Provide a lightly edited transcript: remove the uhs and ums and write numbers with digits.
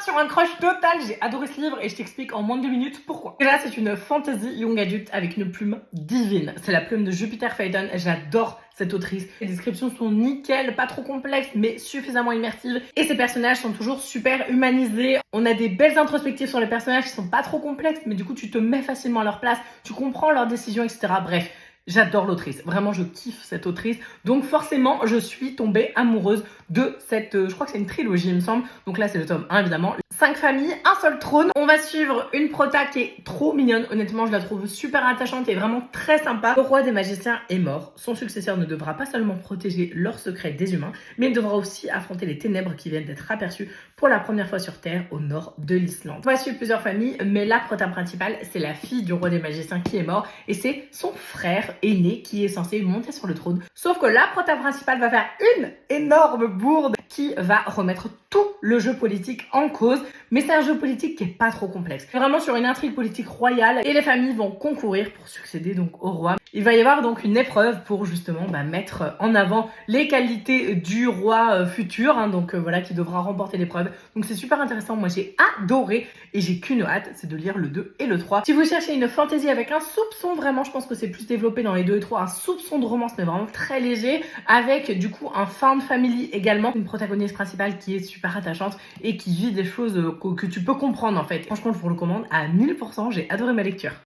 sur un crush total, j'ai adoré ce livre et je t'explique en moins de 2 minutes pourquoi. Déjà, c'est une fantasy young adulte avec une plume divine. C'est la plume de Jupiter Phaidon, j'adore cette autrice. Les descriptions sont nickel, pas trop complexes mais suffisamment immersives et ces personnages sont toujours super humanisés. On a des belles introspectives sur les personnages qui sont pas trop complexes mais du coup tu te mets facilement à leur place, tu comprends leurs décisions, etc. Bref, j'adore l'autrice, vraiment je kiffe cette autrice, donc forcément je suis tombée amoureuse de cette, je crois que c'est une trilogie il me semble, donc là c'est le tome 1 évidemment. 5 familles, un seul trône. On va suivre une prota qui est trop mignonne, honnêtement je la trouve super attachante et vraiment très sympa. Le roi des magiciens est mort, son successeur ne devra pas seulement protéger leurs secrets des humains, mais il devra aussi affronter les ténèbres qui viennent d'être aperçues pour la première fois sur Terre au nord de l'Islande. On va suivre plusieurs familles, mais la prota principale c'est la fille du roi des magiciens qui est mort et c'est son frère aîné qui est censé monter sur le trône. Sauf que la prota principale va faire une énorme bourde qui va remettre tout le jeu politique en cause, mais c'est un jeu politique qui est pas trop complexe. C'est vraiment sur une intrigue politique royale et les familles vont concourir pour succéder donc au roi. Il va y avoir donc une épreuve pour justement mettre en avant les qualités du roi futur, donc voilà, qui devra remporter l'épreuve. Donc c'est super intéressant, moi j'ai adoré et j'ai qu'une hâte, c'est de lire le 2 et le 3. Si vous cherchez une fantaisie avec un soupçon, vraiment je pense que c'est plus développé dans les 2 et 3, un soupçon de romance mais vraiment très léger, avec du coup un found family également, une protagoniste principale qui est super attachante et qui vit des choses que tu peux comprendre en fait. Franchement je vous recommande à 1000%, j'ai adoré ma lecture.